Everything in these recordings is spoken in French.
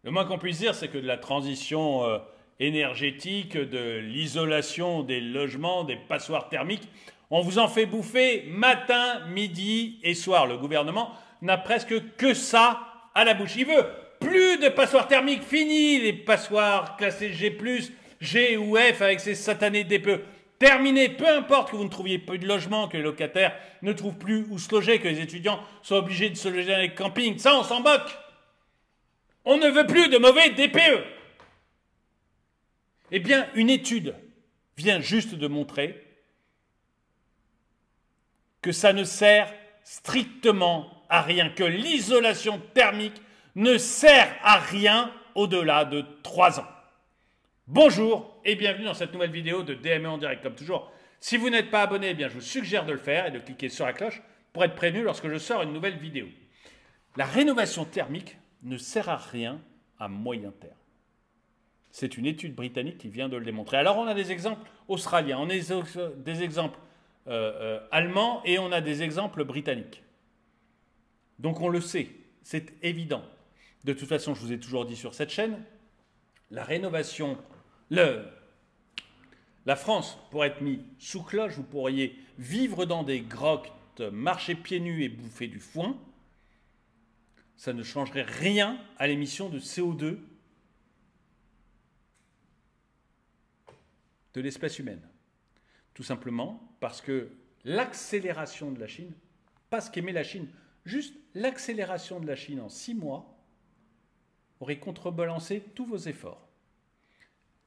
Le moins qu'on puisse dire, c'est que de la transition énergétique, de l'isolation des logements, des passoires thermiques, on vous en fait bouffer matin, midi et soir. Le gouvernement n'a presque que ça à la bouche. Il veut plus de passoires thermiques, fini les passoires classées G+, G ou F avec ces satanés DPE. Terminé, peu importe que vous ne trouviez plus de logement, que les locataires ne trouvent plus où se loger, que les étudiants soient obligés de se loger dans les campings. Ça, on s'en moque. On ne veut plus de mauvais DPE. Eh bien, une étude vient juste de montrer que ça ne sert strictement à rien, que l'isolation thermique ne sert à rien au-delà de 3 ans. Bonjour et bienvenue dans cette nouvelle vidéo de DME en direct. Comme toujours, si vous n'êtes pas abonné, eh bien, je vous suggère de le faire et de cliquer sur la cloche pour être prévenu lorsque je sors une nouvelle vidéo. La rénovation thermique ne sert à rien à moyen terme. C'est une étude britannique qui vient de le démontrer. Alors on a des exemples australiens, on a des exemples allemands et on a des exemples britanniques. Donc on le sait, c'est évident. De toute façon, je vous ai toujours dit sur cette chaîne, la rénovation, la France pourrait être mise sous cloche, vous pourriez vivre dans des grottes, marcher pieds nus et bouffer du foin. Ça ne changerait rien à l'émission de CO2 de l'espèce humaine. Tout simplement parce que l'accélération de la Chine, pas ce qu'aimait la Chine, juste l'accélération de la Chine en 6 mois aurait contrebalancé tous vos efforts.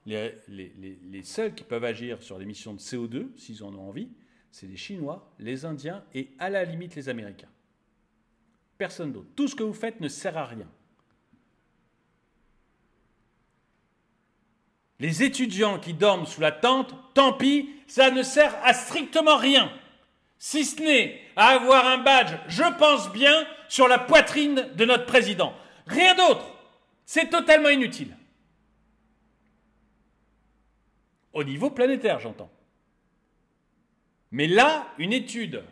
Les seuls qui peuvent agir sur l'émission de CO2, s'ils en ont envie, c'est les Chinois, les Indiens et à la limite les Américains. Personne d'autre. Tout ce que vous faites ne sert à rien. Les étudiants qui dorment sous la tente, tant pis, ça ne sert à strictement rien. Si ce n'est à avoir un badge, je pense bien, sur la poitrine de notre président. Rien d'autre. C'est totalement inutile. Au niveau planétaire, j'entends. Mais là, une étude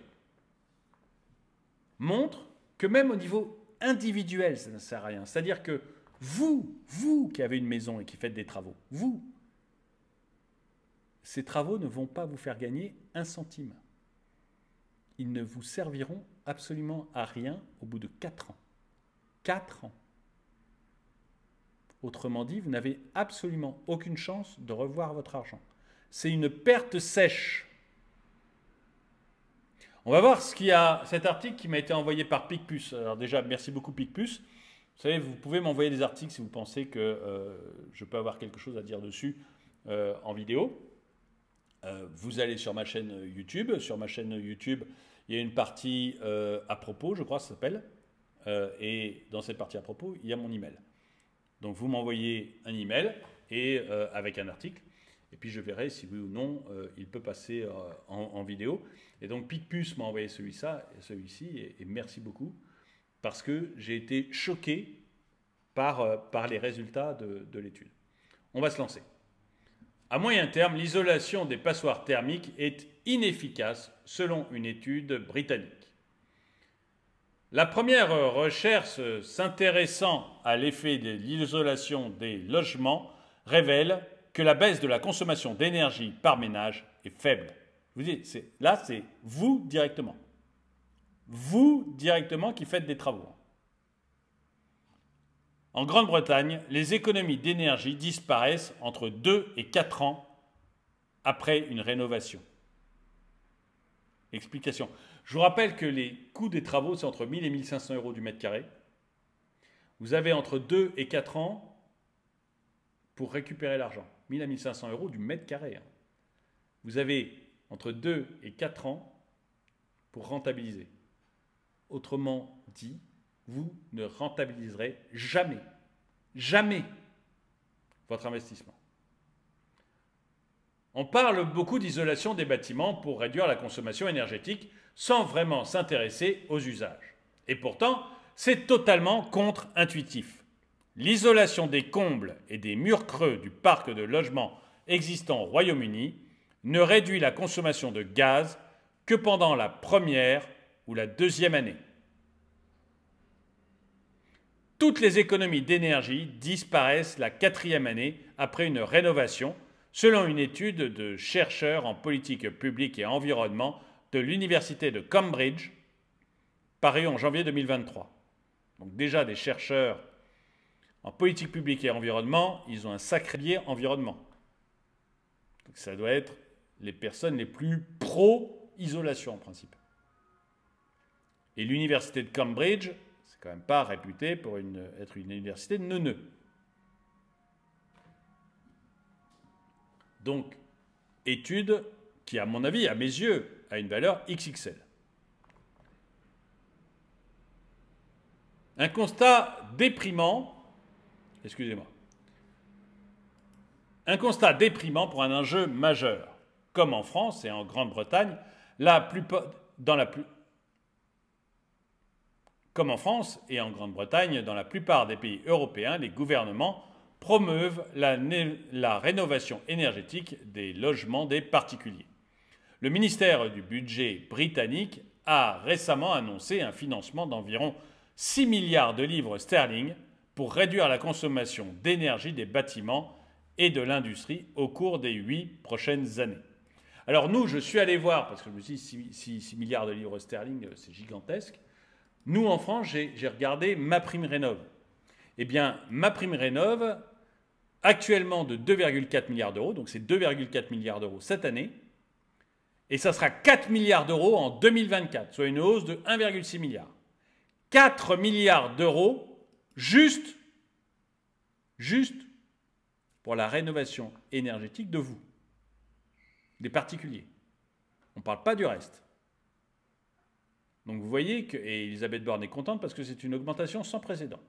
montre que même au niveau individuel, ça ne sert à rien. C'est-à-dire que vous qui avez une maison et qui faites des travaux, ces travaux ne vont pas vous faire gagner 1 centime. Ils ne vous serviront absolument à rien au bout de 4 ans. 4 ans. Autrement dit, vous n'avez absolument aucune chance de revoir votre argent. C'est une perte sèche. On va voir ce qu'il y a, cet article qui m'a été envoyé par Picpus. Alors déjà, merci beaucoup Picpus. Vous savez, vous pouvez m'envoyer des articles si vous pensez que je peux avoir quelque chose à dire dessus en vidéo. Vous allez sur ma chaîne YouTube. Sur ma chaîne YouTube, il y a une partie à propos, je crois, ça s'appelle. Et dans cette partie à propos, il y a mon email. Donc vous m'envoyez un email et avec un article. Et puis je verrai si oui ou non il peut passer en vidéo. Et donc Picpus m'a envoyé celui-ci et merci beaucoup parce que j'ai été choqué par les résultats de l'étude. On va se lancer. À moyen terme, l'isolation des passoires thermiques est inefficace selon une étude britannique. La première recherche s'intéressant à l'effet de l'isolation des logements révèle que la baisse de la consommation d'énergie par ménage est faible. Vous dites, là, c'est vous directement. Vous directement qui faites des travaux. En Grande-Bretagne, les économies d'énergie disparaissent entre 2 et 4 ans après une rénovation. Explication. Je vous rappelle que les coûts des travaux, c'est entre 1000 et 1500 euros du mètre carré. Vous avez entre 2 et 4 ans pour récupérer l'argent. 1000 à 1500 euros du mètre carré. Vous avez entre 2 et 4 ans pour rentabiliser. Autrement dit, vous ne rentabiliserez jamais votre investissement. On parle beaucoup d'isolation des bâtiments pour réduire la consommation énergétique sans vraiment s'intéresser aux usages. Et pourtant, c'est totalement contre-intuitif. L'isolation des combles et des murs creux du parc de logements existant au Royaume-Uni ne réduit la consommation de gaz que pendant la première ou la deuxième année. toutes les économies d'énergie disparaissent la 4e année après une rénovation, selon une étude de chercheurs en politique publique et environnement de l'Université de Cambridge, parue en janvier 2023. Donc déjà des chercheurs en politique publique et environnement, ils ont un sacré biais environnement. Donc ça doit être les personnes les plus pro-isolation en principe. Et l'Université de Cambridge, c'est quand même pas réputé pour être une université de neuneux. Donc, étude qui, à mon avis, à mes yeux, a une valeur XXL. Un constat déprimant, excusez-moi, un constat déprimant pour un enjeu majeur. Comme en France et en Grande-Bretagne, comme en France et en Grande-Bretagne, dans la plupart des pays européens, les gouvernements promeuvent la rénovation énergétique des logements des particuliers. Le ministère du Budget britannique a récemment annoncé un financement d'environ 6 milliards de livres sterling pour réduire la consommation d'énergie des bâtiments et de l'industrie au cours des 8 prochaines années. Alors nous, je suis allé voir, parce que je me suis dit 6 milliards de livres sterling, c'est gigantesque. Nous, en France, j'ai regardé MaPrimeRénov'. Eh bien, MaPrimeRénov', actuellement de 2,4 milliards d'euros, donc c'est 2,4 milliards d'euros cette année, et ça sera 4 milliards d'euros en 2024, soit une hausse de 1,6 milliard. 4 milliards d'euros juste pour la rénovation énergétique de vous, des particuliers. On ne parle pas du reste. Donc vous voyez que, et Elisabeth Borne est contente parce que c'est une augmentation sans précédent.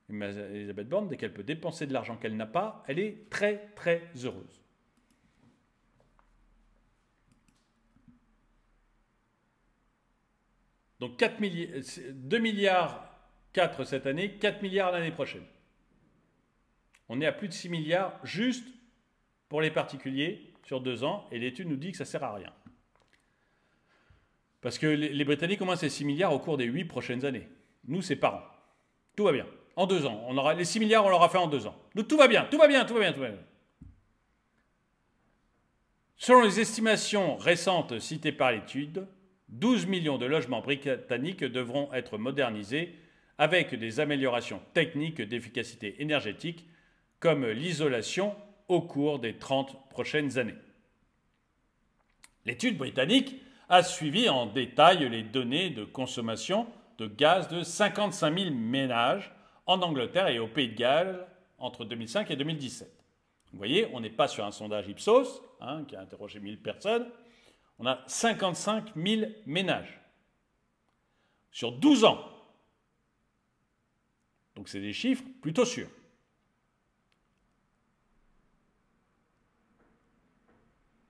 Elisabeth Borne, dès qu'elle peut dépenser de l'argent qu'elle n'a pas, elle est très très heureuse. Donc 2 milliards 4 cette année, 4 milliards l'année prochaine. On est à plus de 6 milliards juste pour les particuliers sur 2 ans, et l'étude nous dit que ça ne sert à rien. Parce que les Britanniques ont moins ces 6 milliards au cours des 8 prochaines années. Nous, c'est par an. Tout va bien. En 2 ans. On aura, les 6 milliards, on l'aura fait en 2 ans. Nous, tout va bien, tout va bien, tout va bien, tout va bien. Selon les estimations récentes citées par l'étude, 12 millions de logements britanniques devront être modernisés avec des améliorations techniques d'efficacité énergétique comme l'isolation au cours des 30 prochaines années. L'étude britannique a suivi en détail les données de consommation de gaz de 55 000 ménages en Angleterre et au Pays de Galles entre 2005 et 2017. Vous voyez, on n'est pas sur un sondage Ipsos, qui a interrogé 1000 personnes. On a 55 000 ménages sur 12 ans. Donc c'est des chiffres plutôt sûrs.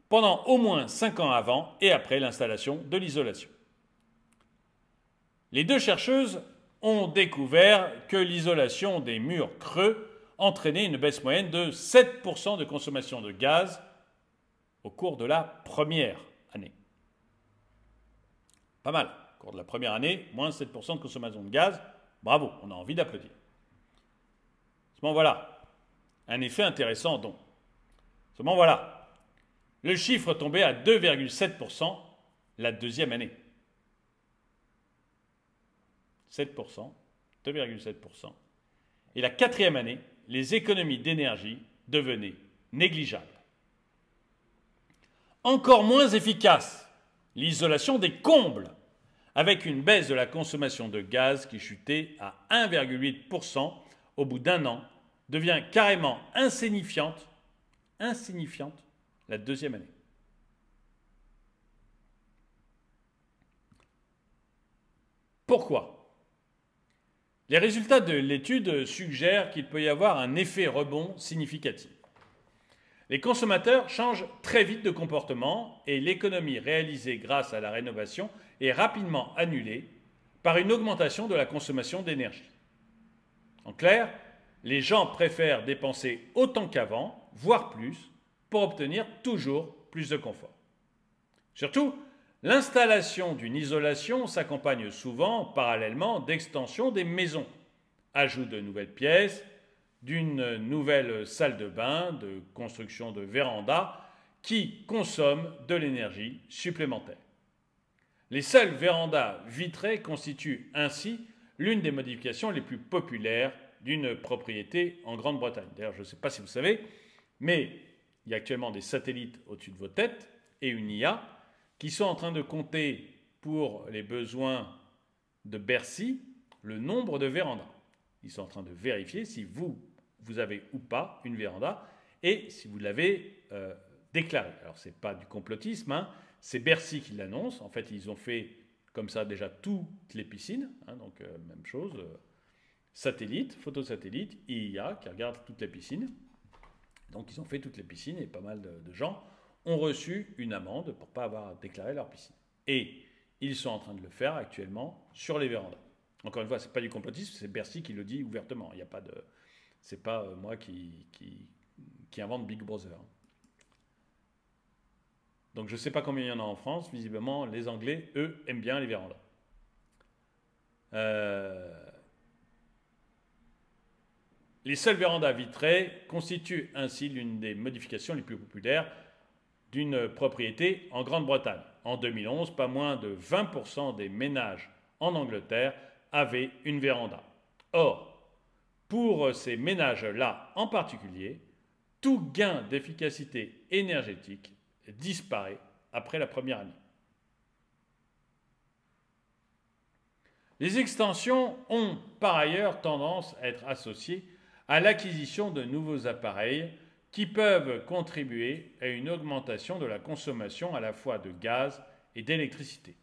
Pendant au moins 5 ans avant et après l'installation de l'isolation. Les deux chercheuses ont découvert que l'isolation des murs creux entraînait une baisse moyenne de 7% de consommation de gaz au cours de la première année. Pas mal. Au cours de la première année, moins 7% de consommation de gaz. Bravo, on a envie d'applaudir. Seulement voilà, un effet intéressant donc. Seulement voilà, le chiffre tombait à 2,7% la deuxième année. 7%, 2,7%. Et la quatrième année, les économies d'énergie devenaient négligeables. Encore moins efficace, l'isolation des combles, avec une baisse de la consommation de gaz qui chutait à 1,8% au bout d'un an, devient carrément insignifiante la deuxième année. Pourquoi ? Les résultats de l'étude suggèrent qu'il peut y avoir un effet rebond significatif. Les consommateurs changent très vite de comportement et l'économie réalisée grâce à la rénovation est rapidement annulée par une augmentation de la consommation d'énergie. En clair, les gens préfèrent dépenser autant qu'avant, voire plus, pour obtenir toujours plus de confort. Surtout, l'installation d'une isolation s'accompagne souvent, parallèlement, d'extension des maisons, ajout de nouvelles pièces, d'une nouvelle salle de bain, de construction de véranda, qui consomment de l'énergie supplémentaire. Les seules vérandas vitrées constituent ainsi l'une des modifications les plus populaires d'une propriété en Grande-Bretagne. D'ailleurs, je ne sais pas si vous savez, mais il y a actuellement des satellites au-dessus de vos têtes et une IA qui sont en train de compter pour les besoins de Bercy le nombre de vérandas. Ils sont en train de vérifier si vous avez ou pas une véranda et si vous l'avez déclarée. Alors, ce n'est pas du complotisme, hein, c'est Bercy qui l'annonce. En fait, ils ont fait comme ça déjà toutes les piscines, hein, donc même chose, satellite, photosatellite, IA qui regarde toutes les piscines. Donc ils ont fait toutes les piscines et pas mal de gens ont reçu une amende pour ne pas avoir déclaré leur piscine. Et ils sont en train de le faire actuellement sur les vérandas. Encore une fois, ce n'est pas du complotisme, c'est Bercy qui le dit ouvertement. Il n'y a pas de, c'est pas moi qui invente Big Brother. Donc je ne sais pas combien il y en a en France. Visiblement, les Anglais, eux, aiment bien les vérandas. Les seules vérandas vitrées constituent ainsi l'une des modifications les plus populaires d'une propriété en Grande-Bretagne. En 2011, pas moins de 20% des ménages en Angleterre avaient une véranda. Or, pour ces ménages-là en particulier, tout gain d'efficacité énergétique disparaît après la première année. Les extensions ont par ailleurs tendance à être associées à l'acquisition de nouveaux appareils qui peuvent contribuer à une augmentation de la consommation à la fois de gaz et d'électricité.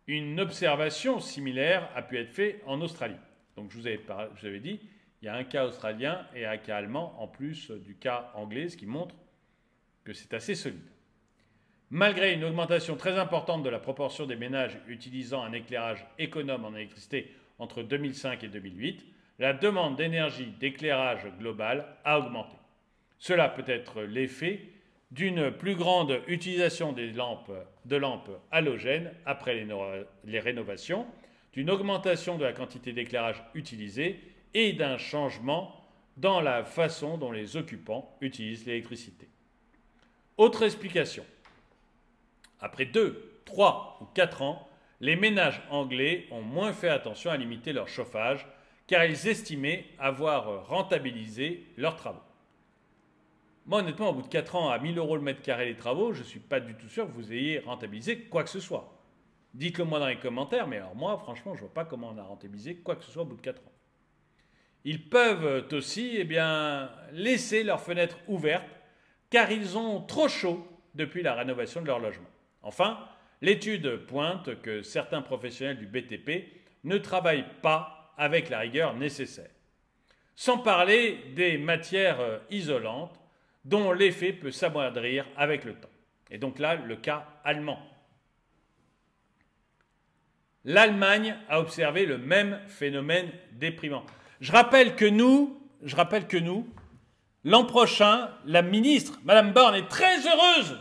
Une observation similaire a pu être faite en Australie. Donc je vous avais dit, il y a un cas australien et un cas allemand en plus du cas anglais, ce qui montre que c'est assez solide. Malgré une augmentation très importante de la proportion des ménages utilisant un éclairage économe en électricité entre 2005 et 2008, la demande d'énergie d'éclairage global a augmenté. Cela peut être l'effet d'une plus grande utilisation de lampes halogènes après les rénovations, d'une augmentation de la quantité d'éclairage utilisée et d'un changement dans la façon dont les occupants utilisent l'électricité. Autre explication. Après 2, 3 ou 4 ans, les ménages anglais ont moins fait attention à limiter leur chauffage car ils estimaient avoir rentabilisé leurs travaux. Moi, honnêtement, au bout de 4 ans, à 1 000 € le mètre carré les travaux, je ne suis pas du tout sûr que vous ayez rentabilisé quoi que ce soit. Dites-le moi dans les commentaires, mais alors moi, franchement, je ne vois pas comment on a rentabilisé quoi que ce soit au bout de 4 ans. Ils peuvent aussi laisser leurs fenêtres ouvertes car ils ont trop chaud depuis la rénovation de leur logement. Enfin, l'étude pointe que certains professionnels du BTP ne travaillent pas avec la rigueur nécessaire. Sans parler des matières isolantes dont l'effet peut s'amoindrir avec le temps. Et donc là, le cas allemand. L'Allemagne a observé le même phénomène déprimant. Je rappelle que nous, l'an prochain, la ministre, Madame Borne, est très heureuse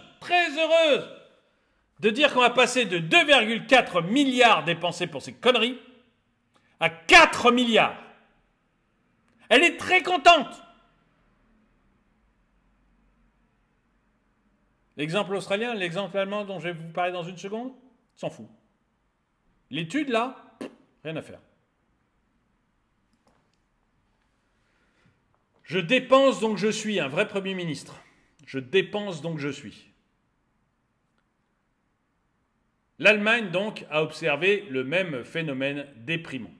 de dire qu'on va passer de 2,4 milliards dépensés pour ces conneries à 4 milliards. Elle est très contente. L'exemple australien, l'exemple allemand dont je vais vous parler dans une seconde, s'en fout. L'étude là, rien à faire. Je dépense donc je suis un vrai Premier ministre. Je dépense donc je suis. L'Allemagne donc a observé le même phénomène déprimant.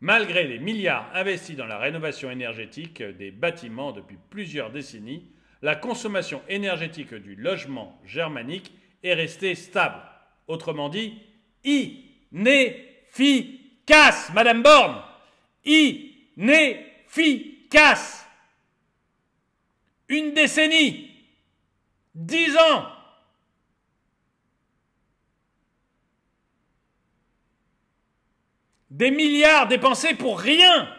Malgré les milliards investis dans la rénovation énergétique des bâtiments depuis plusieurs décennies, la consommation énergétique du logement germanique est restée stable. Autrement dit, inefficace, Madame Borne. Inefficace. Une décennie. 10 ans. Des milliards dépensés pour rien.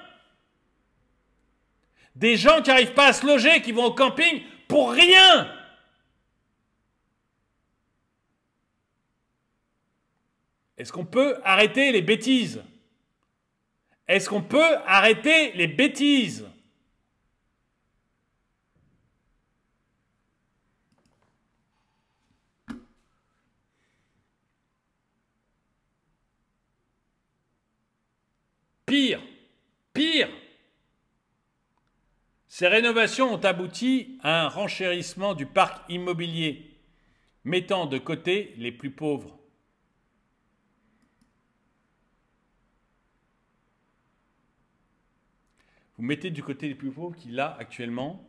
Des gens qui n'arrivent pas à se loger, qui vont au camping pour rien. Est-ce qu'on peut arrêter les bêtises? Est-ce qu'on peut arrêter les bêtises? Pire, pire. Ces rénovations ont abouti à un renchérissement du parc immobilier, mettant de côté les plus pauvres. Vous mettez du côté les plus pauvres qui, là, actuellement,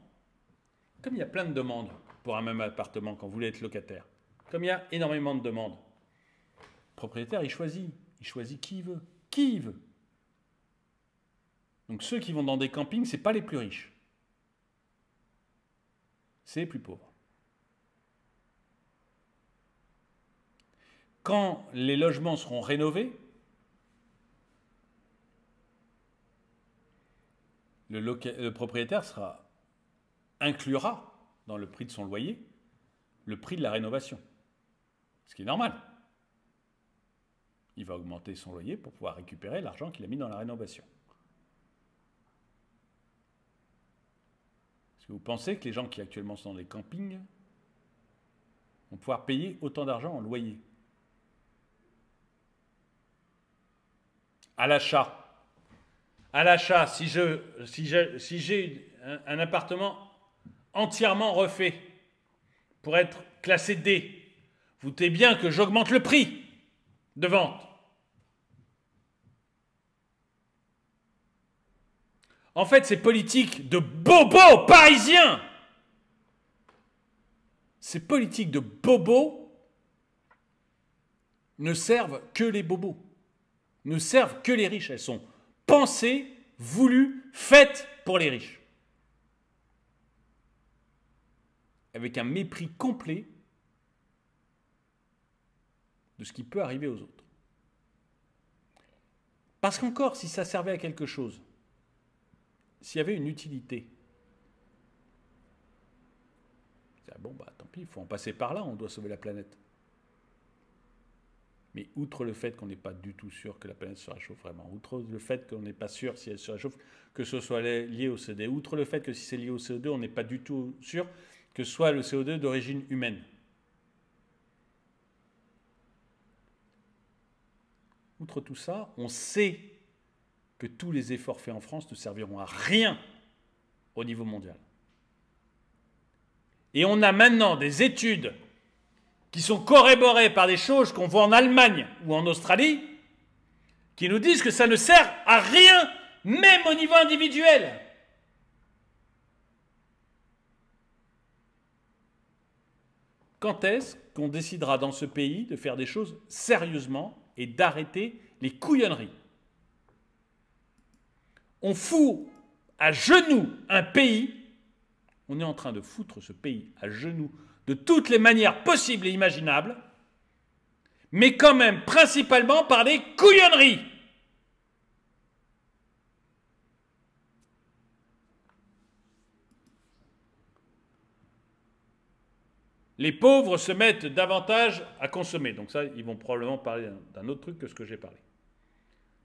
comme il y a plein de demandes pour un même appartement quand vous voulez être locataire, comme il y a énormément de demandes, le propriétaire, il choisit qui il veut. Qui il veut. Donc ceux qui vont dans des campings, ce n'est pas les plus riches. C'est les plus pauvres. Quand les logements seront rénovés, le propriétaire inclura dans le prix de son loyer le prix de la rénovation. Ce qui est normal. Il va augmenter son loyer pour pouvoir récupérer l'argent qu'il a mis dans la rénovation. Est-ce que vous pensez que les gens qui actuellement sont dans les campings vont pouvoir payer autant d'argent en loyer? À l'achat, si j'ai un appartement entièrement refait pour être classé D, vous doutez bien que j'augmente le prix de vente. En fait, ces politiques de bobos parisiens, ces politiques de bobos ne servent que les bobos, ne servent que les riches. Elles sont pensées, voulues, faites pour les riches. Avec un mépris complet de ce qui peut arriver aux autres. Parce qu'encore, si ça servait à quelque chose, s'il y avait une utilité, bon, bah tant pis, il faut en passer par là, on doit sauver la planète. Mais outre le fait qu'on n'est pas du tout sûr que la planète se réchauffe vraiment, outre le fait qu'on n'est pas sûr si elle se réchauffe, que ce soit lié au CO2, outre le fait que si c'est lié au CO2, on n'est pas du tout sûr que ce soit le CO2 d'origine humaine. Outre tout ça, on sait que tous les efforts faits en France ne serviront à rien au niveau mondial. Et on a maintenant des études qui sont corroborées par des choses qu'on voit en Allemagne ou en Australie, qui nous disent que ça ne sert à rien, même au niveau individuel. Quand est-ce qu'on décidera dans ce pays de faire des choses sérieusement et d'arrêter les couillonneries? On fout à genoux un pays, on est en train de foutre ce pays à genoux de toutes les manières possibles et imaginables, mais quand même principalement par des couillonneries. Les pauvres se mettent davantage à consommer. Donc ça, ils vont probablement parler d'un autre truc que ce que j'ai parlé.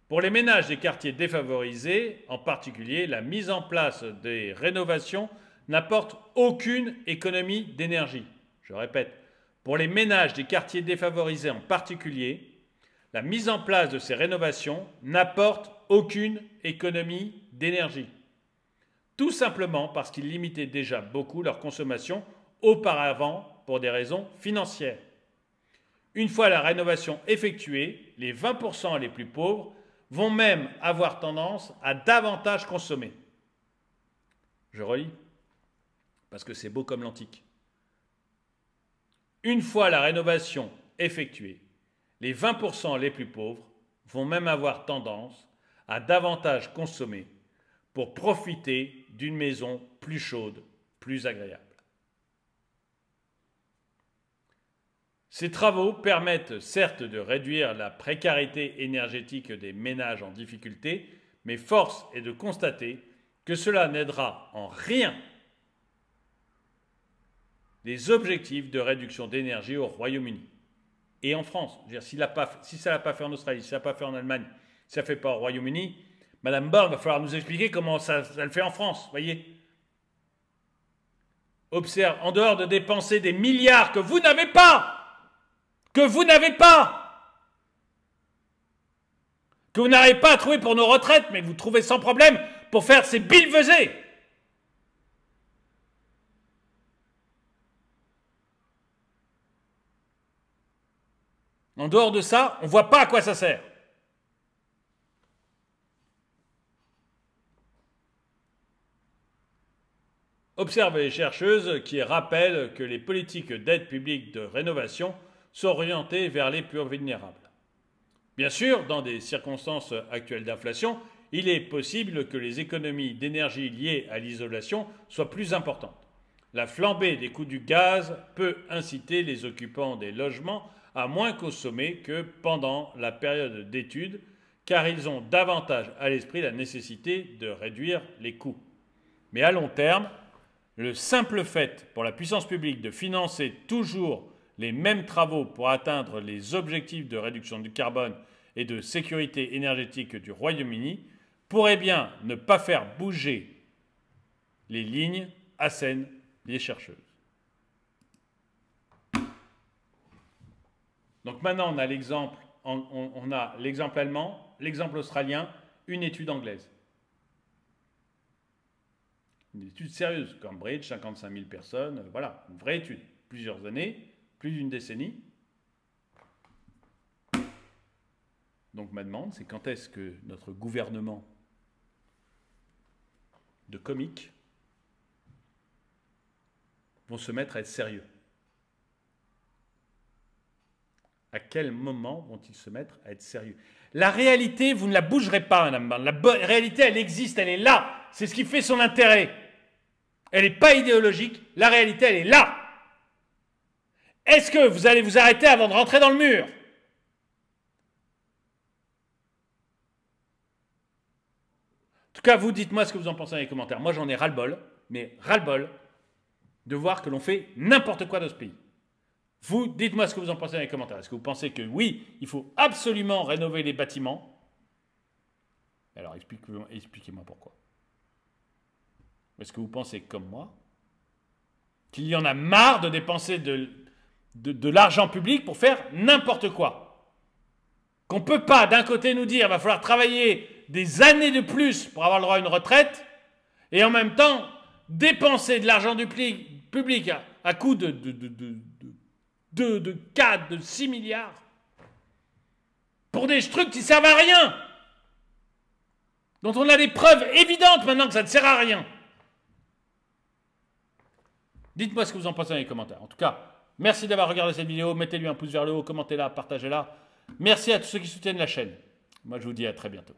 Pour les ménages des quartiers défavorisés, en particulier, la mise en place des rénovations n'apporte aucune économie d'énergie. Je répète, pour les ménages des quartiers défavorisés en particulier, la mise en place de ces rénovations n'apporte aucune économie d'énergie. Tout simplement parce qu'ils limitaient déjà beaucoup leur consommation auparavant pour des raisons financières. Une fois la rénovation effectuée, les 20% les plus pauvres vont même avoir tendance à davantage consommer. Je relis, parce que c'est beau comme l'antique. Une fois la rénovation effectuée, les 20% les plus pauvres vont même avoir tendance à davantage consommer pour profiter d'une maison plus chaude, plus agréable. Ces travaux permettent certes de réduire la précarité énergétique des ménages en difficulté, mais force est de constater que cela n'aidera en rien les objectifs de réduction d'énergie au Royaume-Uni et en France. Je veux dire, si ça ne l'a pas fait en Australie, si ça ne l'a pas fait en Allemagne, si ça ne fait pas au Royaume-Uni, Madame Borne, va falloir nous expliquer comment ça le fait en France, voyez. Observe, en dehors de dépenser des milliards que vous n'avez pas, que vous n'avez que vous n'arrivez pas à trouver pour nos retraites, mais vous trouvez sans problème pour faire ces billevesées. En dehors de ça, on ne voit pas à quoi ça sert. Observe les chercheuses qui rappellent que les politiques d'aide publique de rénovation sont orientées vers les plus vulnérables. Bien sûr, dans des circonstances actuelles d'inflation, il est possible que les économies d'énergie liées à l'isolation soient plus importantes. La flambée des coûts du gaz peut inciter les occupants des logements à moins consommer que pendant la période d'études, car ils ont davantage à l'esprit la nécessité de réduire les coûts. Mais à long terme, le simple fait pour la puissance publique de financer toujours les mêmes travaux pour atteindre les objectifs de réduction du carbone et de sécurité énergétique du Royaume-Uni pourrait bien ne pas faire bouger les lignes, assènent les chercheuses. Donc maintenant, on a l'exemple allemand, l'exemple australien, une étude anglaise. Une étude sérieuse, Cambridge, 55 000 personnes, voilà, une vraie étude, plusieurs années, plus d'une décennie. Donc ma demande, c'est quand est-ce que notre gouvernement de comiques vont se mettre à être sérieux? À quel moment vont-ils se mettre à être sérieux? La réalité, vous ne la bougerez pas, Madame Borne. La réalité, elle existe, elle est là. C'est ce qui fait son intérêt. Elle n'est pas idéologique. La réalité, elle est là. Est-ce que vous allez vous arrêter avant de rentrer dans le mur? En tout cas, vous, dites-moi ce que vous en pensez dans les commentaires. Moi, j'en ai ras-le-bol, mais ras-le-bol de voir que l'on fait n'importe quoi dans ce pays. Vous, dites-moi ce que vous en pensez dans les commentaires. Est-ce que vous pensez que oui, il faut absolument rénover les bâtiments? Alors, expliquez-moi pourquoi. Est-ce que vous pensez comme moi qu'il y en a marre de dépenser de l'argent public pour faire n'importe quoi? Qu'on ne peut pas, d'un côté, nous dire qu'il va falloir travailler des années de plus pour avoir le droit à une retraite, et en même temps, dépenser de l'argent du public à coût de 4, de 6 milliards pour des trucs qui ne servent à rien, dont on a des preuves évidentes maintenant que ça ne sert à rien. Dites-moi ce que vous en pensez dans les commentaires. En tout cas, merci d'avoir regardé cette vidéo. Mettez-lui un pouce vers le haut, commentez-la, partagez-la. Merci à tous ceux qui soutiennent la chaîne. Moi, je vous dis à très bientôt.